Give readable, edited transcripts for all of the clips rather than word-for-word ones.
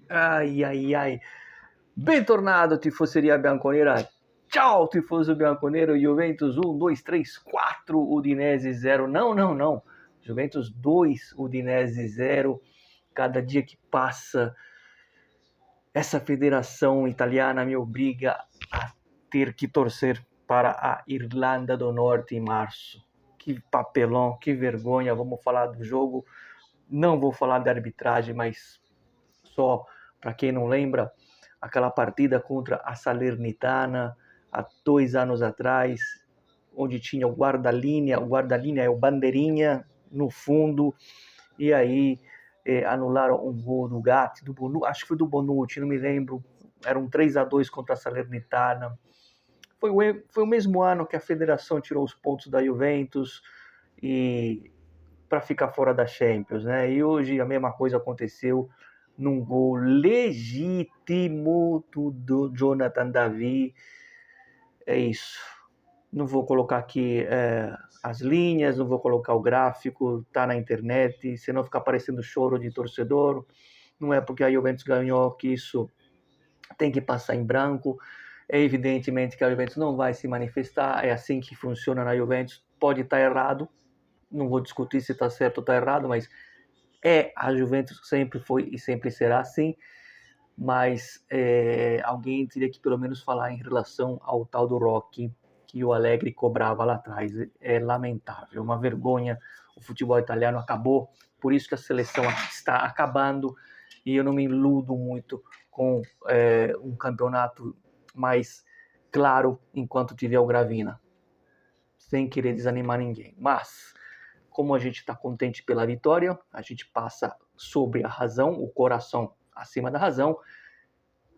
Ai, ai, ai. Bentornado, tifoseria bianconera. Ciao, tifoso bianconero. Juventus 1, 2, 3, 4. Udinese 0. Não, não, não. Juventus 2, Udinese 0. Cada dia que passa, essa federação italiana me obriga a ter que torcer para a Irlanda do Norte em março. Que papelão, que vergonha. Vamos falar do jogo. Não vou falar da arbitragem, mas só para quem não lembra, aquela partida contra a Salernitana há 2 anos atrás, onde tinha o guarda-linha é o bandeirinha no fundo, e aí anularam um gol do Gatti, do Bonucci, acho que foi do Bonucci, não me lembro, era um 3-2 contra a Salernitana. Foi o mesmo ano que a federação tirou os pontos da Juventus e para ficar fora da Champions, né? E hoje a mesma coisa aconteceu num gol legítimo do Jonathan David. É isso. Não vou colocar aqui as linhas, não vou colocar o gráfico, tá na internet, senão fica parecendo choro de torcedor. Não é porque a Juventus ganhou que isso tem que passar em branco. É evidentemente que a Juventus não vai se manifestar, é assim que funciona na Juventus. Pode estar errado, não vou discutir se está certo ou está errado, mas a Juventus sempre foi e sempre será assim, mas alguém teria que pelo menos falar em relação ao tal do Rock que o Allegri cobrava lá atrás. É lamentável, uma vergonha. O futebol italiano acabou, por isso que a seleção está acabando, e eu não me iludo muito com um campeonato mais claro enquanto tiver o Gravina, sem querer desanimar ninguém. Mas como a gente está contente pela vitória, a gente passa sobre a razão, o coração acima da razão.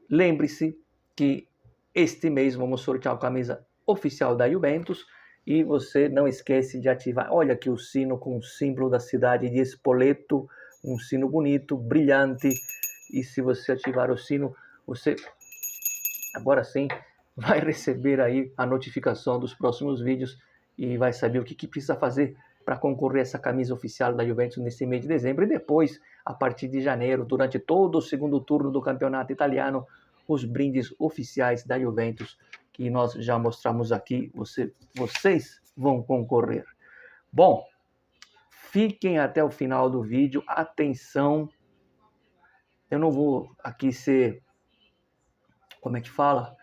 Lembre-se que este mês vamos sortear a camisa oficial da Juventus e você não esquece de ativar. Olha aqui o sino com o símbolo da cidade de Spoleto, um sino bonito, brilhante. E se você ativar o sino, você agora sim vai receber aí a notificação dos próximos vídeos e vai saber o que precisa fazer para concorrer a essa camisa oficial da Juventus nesse mês de dezembro. E depois, a partir de janeiro, durante todo o segundo turno do campeonato italiano, os brindes oficiais da Juventus que nós já mostramos aqui, vocês vão concorrer. Bom, fiquem até o final do vídeo. Atenção, eu não vou aqui ser, como é que fala?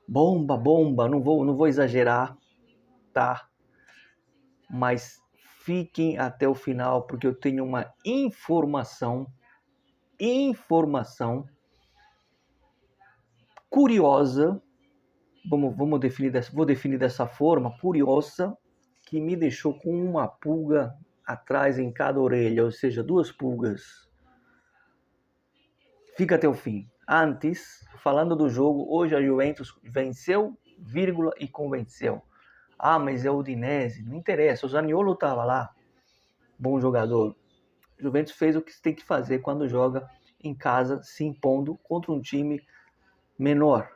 Bomba, não vou exagerar, tá? Mas fiquem até o final, porque eu tenho uma informação curiosa, vou definir dessa forma, curiosa, que me deixou com uma pulga atrás em cada orelha, ou seja, 2 pulgas. Fica até o fim. Antes, falando do jogo, hoje a Juventus venceu, e convenceu. Ah, mas é o Udinese, não interessa, o Zaniolo estava lá, bom jogador. O Juventus fez o que tem que fazer quando joga em casa, se impondo contra um time menor.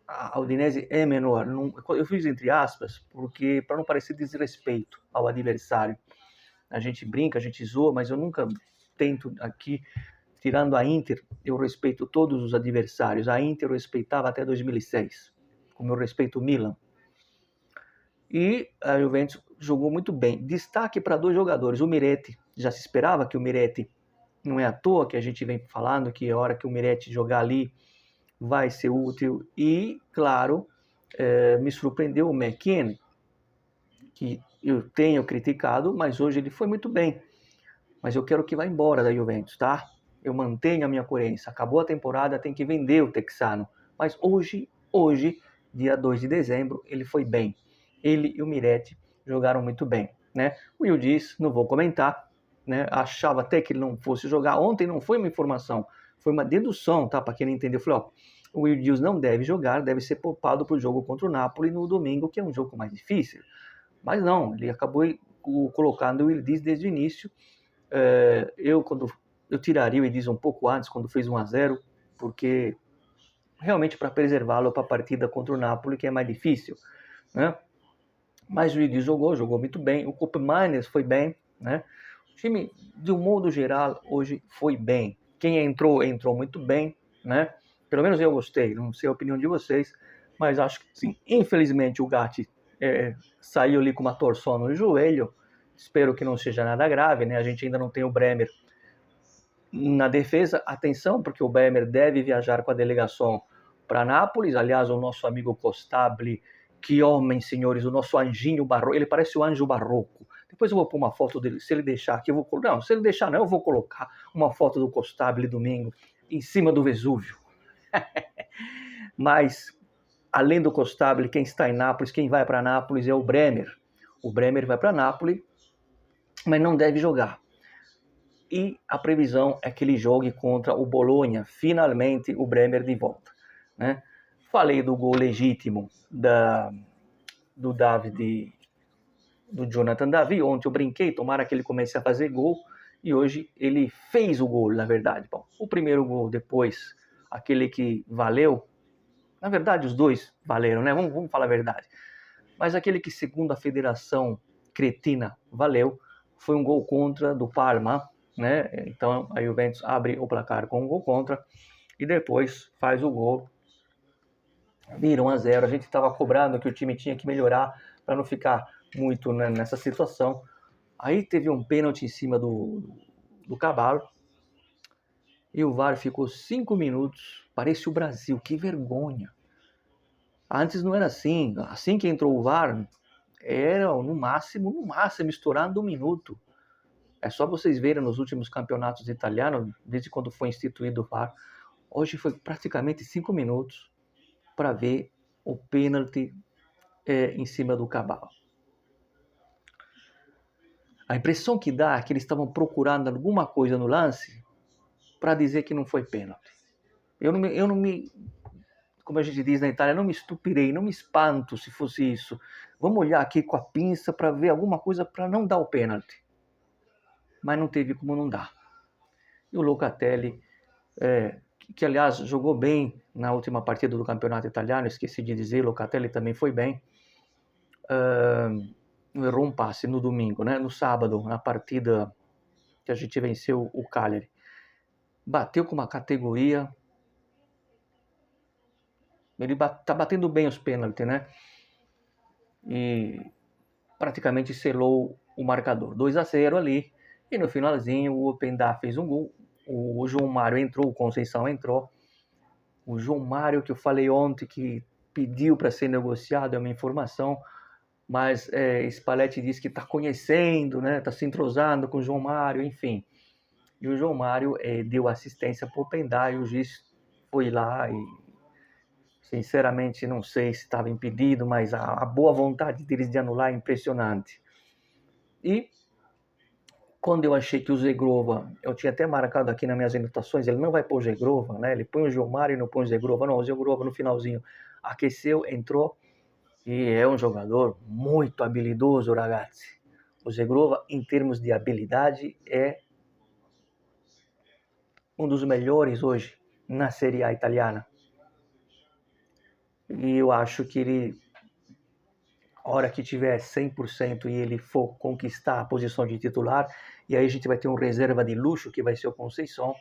A Udinese é menor. Eu fiz entre aspas, porque para não parecer desrespeito ao adversário. A gente brinca, a gente zoa, mas eu nunca tento aqui, tirando a Inter, eu respeito todos os adversários. A Inter eu respeitava até 2006, como eu respeito o Milan. E a Juventus jogou muito bem. Destaque para 2 jogadores. O Miretti, já se esperava que o Miretti, não é à toa que a gente vem falando que a hora que o Miretti jogar ali vai ser útil. E, claro, me surpreendeu o McKennie, que eu tenho criticado, mas hoje ele foi muito bem. Mas eu quero que vá embora da Juventus, tá? Eu mantenho a minha coerência. Acabou a temporada, tem que vender o texano. Mas hoje, dia 2 de dezembro, ele foi bem. Ele e o Miretti jogaram muito bem, né? O Yildiz, não vou comentar, né? Achava até que ele não fosse jogar. Ontem não foi uma informação, foi uma dedução, tá? Para quem não entendeu, eu falei, ó, o Yildiz não deve jogar, deve ser poupado para o jogo contra o Napoli no domingo, que é um jogo mais difícil. Mas não, ele acabou colocando o Yildiz desde o início. Eu tiraria o Yildiz um pouco antes, quando fez 1-0, porque realmente para preservá-lo para a partida contra o Napoli, que é mais difícil, né? Mas o Yildiz jogou muito bem, o Koopmeiners foi bem, né? O time, de um modo geral, hoje foi bem. Quem entrou muito bem, né? Pelo menos eu gostei, não sei a opinião de vocês, mas acho que sim. Infelizmente o Gatti saiu ali com uma torção no joelho, espero que não seja nada grave, né? A gente ainda não tem o Bremer na defesa. Atenção, porque o Bremer deve viajar com a delegação para Nápoles. Aliás, o nosso amigo Costabile, que homem, senhores, o nosso anjinho barroco, ele parece o anjo barroco. Depois eu vou pôr uma foto dele, se ele deixar aqui, eu vou colocar. Não, se ele deixar não, eu vou colocar uma foto do Costabile domingo em cima do Vesúvio. Mas, além do Costabile, quem está em Nápoles, quem vai para Nápoles é o Bremer. O Bremer vai para Nápoles, mas não deve jogar. E a previsão é que ele jogue contra o Bolonha, finalmente o Bremer de volta, né? Falei do gol legítimo do David, do Jonathan David. Ontem eu brinquei, tomara que ele comece a fazer gol, e hoje ele fez o gol, na verdade. Bom, o primeiro gol, depois, aquele que valeu, na verdade os dois valeram, né? Vamos falar a verdade. Mas aquele que, segundo a Federação Cretina, valeu, foi um gol contra do Parma, né? Então a Juventus abre o placar com um gol contra e depois faz o gol. Viram 1-0. A gente estava cobrando que o time tinha que melhorar para não ficar muito, né, nessa situação. Aí teve um pênalti em cima do Cavallo e o VAR ficou 5 minutos. Parece o Brasil, que vergonha. Antes não era assim. Assim que entrou o VAR, era no máximo estourando 1 minuto. É só vocês verem nos últimos campeonatos italianos, desde quando foi instituído o VAR. Hoje foi praticamente 5 minutos para ver o pênalti em cima do Cavallo. A impressão que dá é que eles estavam procurando alguma coisa no lance para dizer que não foi pênalti. Eu não me, como a gente diz na Itália, não me estupirei, não me espanto se fosse isso. Vamos olhar aqui com a pinça para ver alguma coisa para não dar o pênalti. Mas não teve como não dar. E o Locatelli, que aliás jogou bem na última partida do campeonato italiano, esqueci de dizer, Locatelli também foi bem, errou um passe no domingo, né? No sábado, na partida que a gente venceu o Cagliari. Bateu com uma categoria, ele tá batendo bem os pênaltis, né? E praticamente selou o marcador, 2-0 ali, e no finalzinho o Openda fez um gol, o João Mário entrou, o Conceição entrou. O João Mário, que eu falei ontem, que pediu para ser negociado, é uma informação, mas Spalletti disse que está conhecendo, né? Está se entrosando com o João Mário, enfim. E o João Mário deu assistência para o Openda, e o juiz foi lá e, sinceramente, não sei se estava impedido, mas a boa vontade deles de anular é impressionante. E quando eu achei que o Zegrova, eu tinha até marcado aqui nas minhas anotações, ele não vai pôr o Zegrova, né? Ele põe o João Mário e não põe o Zegrova. Não, o Zegrova no finalzinho aqueceu, entrou, e é um jogador muito habilidoso, ragazzi. O Zegrova, em termos de habilidade, é um dos melhores hoje na Série A italiana. E eu acho que ele, a hora que tiver 100% e ele for conquistar a posição de titular, e aí a gente vai ter um reserva de luxo, que vai ser o Conceição.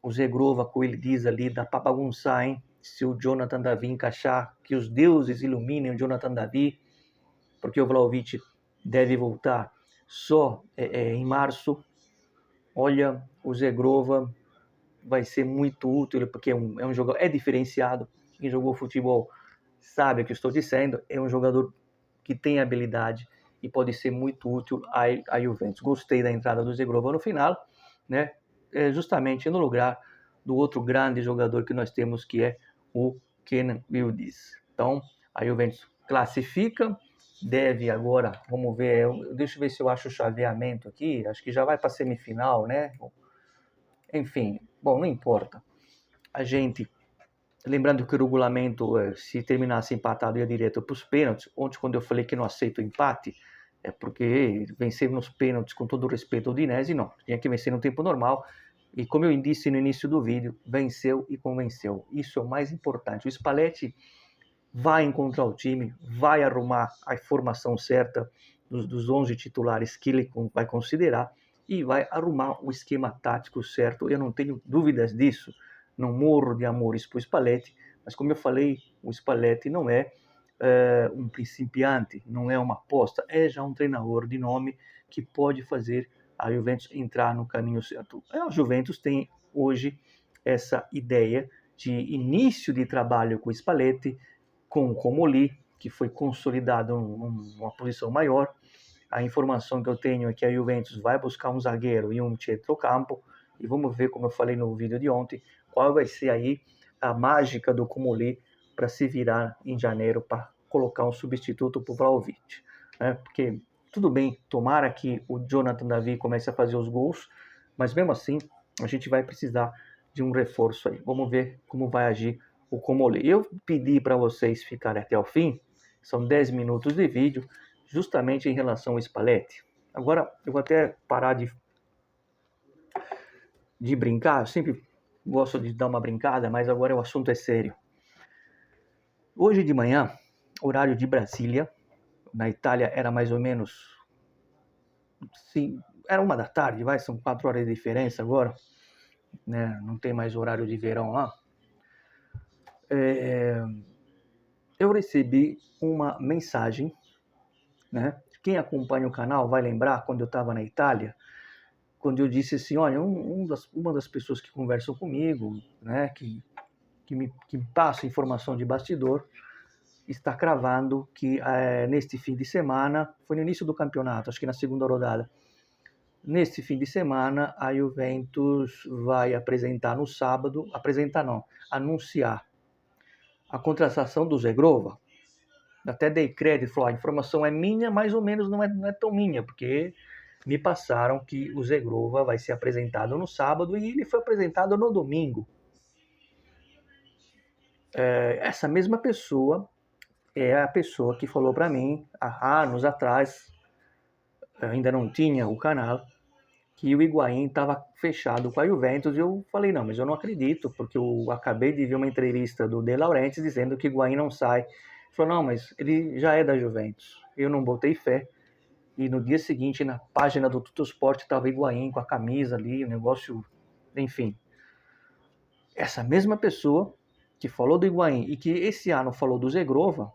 O Zegrova, como ele diz ali, dá para bagunçar, hein? Se o Jonathan David encaixar, que os deuses iluminem o Jonathan David, porque o Vlahovic deve voltar só em março. Olha, o Zegrova vai ser muito útil, porque é um jogador, é diferenciado. Quem jogou futebol sabe o que estou dizendo, é um jogador que tem habilidade e pode ser muito útil à Juventus. Gostei da entrada do Zegrova no final, né? Justamente no lugar do outro grande jogador que nós temos, que é o Kenan Yildiz. Então, a Juventus classifica, deve agora, vamos ver, deixa eu ver se eu acho o chaveamento aqui, acho que já vai para a semifinal, né? Enfim, bom, não importa. A gente, lembrando que o regulamento, se terminasse empatado, ia direto para os pênaltis. Ontem, quando eu falei que não aceito o empate, é porque vencer nos pênaltis, com todo o respeito ao Udinese, não. Tinha que vencer no tempo normal. E como eu disse no início do vídeo, venceu e convenceu. Isso é o mais importante. O Spalletti vai encontrar o time, vai arrumar a formação certa dos 11 titulares que ele vai considerar e vai arrumar o esquema tático certo. Eu não tenho dúvidas disso. não morro de amores por Spalletti, mas como eu falei, o Spalletti não é um principiante, não é uma aposta, é já um treinador de nome que pode fazer a Juventus entrar no caminho certo. A Juventus tem hoje essa ideia de início de trabalho com o Spalletti, com o Comolli, que foi consolidado numa posição maior. A informação que eu tenho é que a Juventus vai buscar um zagueiro e um centrocampo, e vamos ver, como eu falei no vídeo de ontem, qual vai ser aí a mágica do Comolli para se virar em janeiro para colocar um substituto para o Vlahovic. Porque tudo bem, tomara que o Jonathan David comece a fazer os gols, mas mesmo assim a gente vai precisar de um reforço aí. Vamos ver como vai agir o Comolli. Eu pedi para vocês ficarem até o fim, são 10 minutos de vídeo, justamente em relação ao Spalletti. Agora eu vou até parar de brincar, eu sempre gosto de dar uma brincada, mas agora o assunto é sério. Hoje de manhã, horário de Brasília, na Itália era mais ou menos, sim, era 1 da tarde, são 4 horas de diferença agora, né? Não tem mais horário de verão lá. Eu recebi uma mensagem, né? Quem acompanha o canal vai lembrar quando eu estava na Itália, quando eu disse assim, olha, uma das pessoas que conversam comigo, né, que me passa informação de bastidor, está cravando que neste fim de semana, foi no início do campeonato, acho que na segunda rodada, neste fim de semana a Juventus vai apresentar no sábado, anunciar a contratação do Zegrova. Até dei crédito, falou, a informação é minha, mais ou menos não é tão minha, porque me passaram que o Zegrova vai ser apresentado no sábado e ele foi apresentado no domingo. Essa mesma pessoa é a pessoa que falou para mim, há anos atrás, ainda não tinha o canal, que o Higuaín estava fechado com a Juventus, e eu falei, não, mas eu não acredito, porque eu acabei de ver uma entrevista do De Laurentiis dizendo que o Higuaín não sai. Ele falou, não, mas ele já é da Juventus. Eu não botei fé, e no dia seguinte, na página do Tuttosport, estava o Higuaín com a camisa ali, o negócio, enfim. Essa mesma pessoa que falou do Higuaín e que esse ano falou do Zegrova,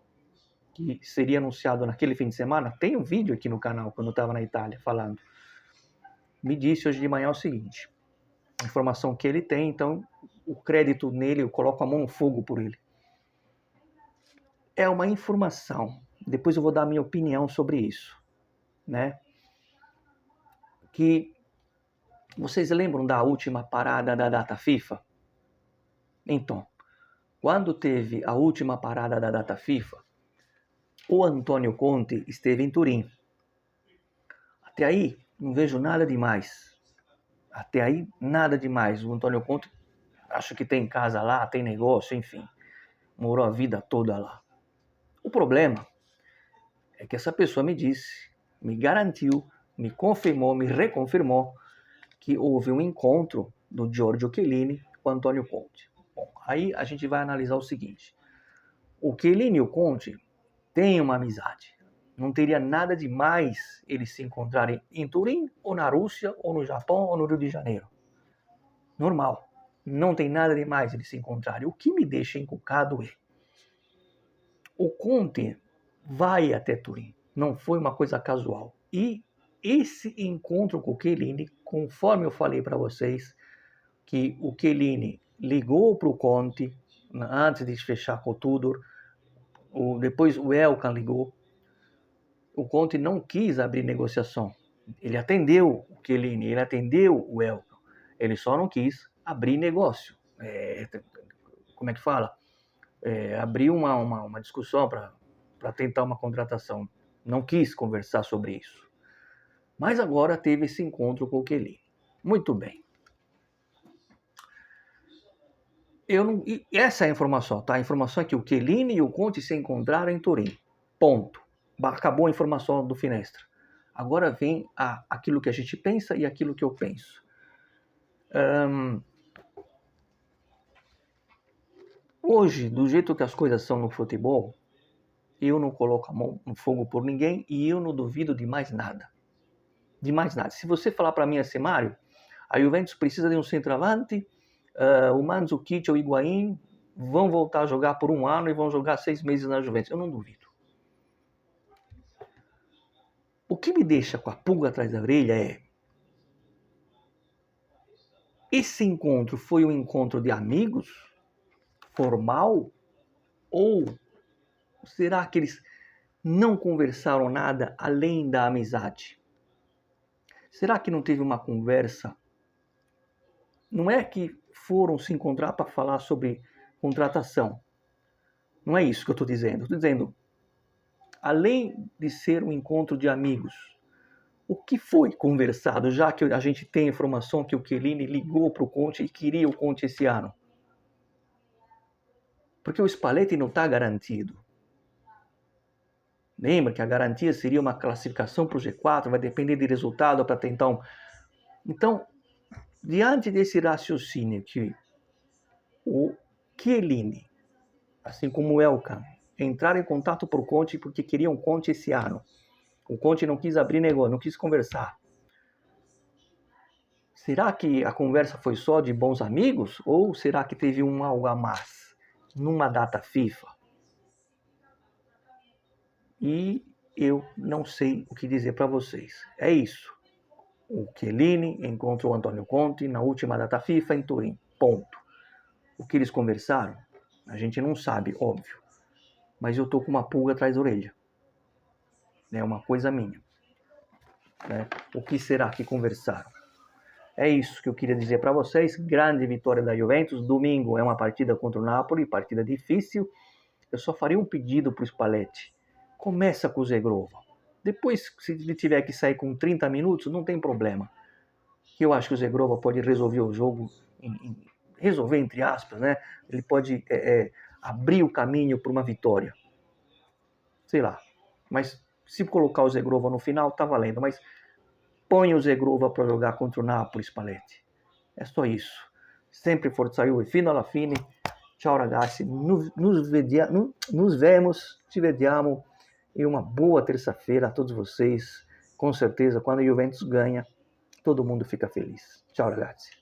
que seria anunciado naquele fim de semana, tem um vídeo aqui no canal, quando eu estava na Itália, falando, me disse hoje de manhã o seguinte, a informação que ele tem, então o crédito nele, eu coloco a mão no fogo por ele. É uma informação, depois eu vou dar a minha opinião sobre isso, né? Que vocês lembram da última parada da data FIFA? Então, quando teve a última parada da data FIFA, o Antônio Conte esteve em Turim. Até aí, não vejo nada demais. Até aí, nada demais. O Antônio Conte, acho que tem casa lá, tem negócio, enfim. Morou a vida toda lá. O problema é que essa pessoa me disse, me garantiu, me confirmou, me reconfirmou que houve um encontro do Giorgio Chiellini com o Antônio Conte. Bom, aí a gente vai analisar o seguinte. O Chiellini e o Conte têm uma amizade. Não teria nada de mais eles se encontrarem em Turim, ou na Rússia, ou no Japão, ou no Rio de Janeiro. Normal. Não tem nada de mais eles se encontrarem. O que me deixa encucado é o Conte vai até Turim. Não foi uma coisa casual. E esse encontro com o Chiellini, conforme eu falei para vocês, que o Chiellini ligou para o Conte antes de fechar com o Tudor, depois o Elkan ligou, o Conte não quis abrir negociação. Ele atendeu o Chiellini, ele atendeu o Elkan. Ele só não quis abrir negócio. Como é que fala? Abrir uma discussão para tentar uma contratação. Não quis conversar sobre isso. Mas agora teve esse encontro com o Chiellini. Muito bem. Essa é a informação, tá? A informação é que o Chiellini e o Conte se encontraram em Turim. Ponto. Acabou a informação do Finestra. Agora vem aquilo que a gente pensa e aquilo que eu penso. Hoje, do jeito que as coisas são no futebol, eu não coloco a mão no fogo por ninguém e eu não duvido de mais nada. De mais nada. Se você falar para mim assim, Mário, a Juventus precisa de um centroavante, o Mandzukic ou o Higuaín vão voltar a jogar por 1 ano e vão jogar 6 meses na Juventus. Eu não duvido. O que me deixa com a pulga atrás da orelha é: esse encontro foi um encontro de amigos, formal, ou será que eles não conversaram nada além da amizade? Será que não teve uma conversa? Não é que foram se encontrar para falar sobre contratação. Não é isso que eu estou dizendo. Estou dizendo, além de ser um encontro de amigos, o que foi conversado, já que a gente tem informação que o Chiellini ligou para o Conte e queria o Conte esse ano? Porque o Spalletti não está garantido. Lembra que a garantia seria uma classificação para o G4, vai depender de resultado para tentar um... Então, diante desse raciocínio que o Chiellini, assim como o Elkan, entraram em contato por Conte porque queriam Conte esse ano. O Conte não quis abrir negócio, não quis conversar. Será que a conversa foi só de bons amigos? Ou será que teve um algo a mais numa data FIFA? E eu não sei o que dizer para vocês. É isso. O Chiellini encontrou o Antônio Conte na última data FIFA em Turim. Ponto. O que eles conversaram, a gente não sabe, óbvio. Mas eu tô com uma pulga atrás da orelha. É uma coisa minha. O que será que conversaram? É isso que eu queria dizer para vocês. Grande vitória da Juventus. Domingo é uma partida contra o Napoli, partida difícil. Eu só faria um pedido para o Spalletti. Começa com o Zegrova. Depois, se ele tiver que sair com 30 minutos, não tem problema. Eu acho que o Zegrova pode resolver o jogo, resolver entre aspas, né? Ele pode abrir o caminho para uma vitória. Sei lá. Mas se colocar o Zegrova no final, tá valendo. Mas põe o Zegrova para jogar contra o Napoli, Spalletti. É só isso. Sempre Forza Juve, fino alla fine. Ciao ragazzi, nos vemos, ci vediamo. E uma boa terça-feira a todos vocês. Com certeza, quando a Juventus ganha, todo mundo fica feliz. Ciao ragazzi.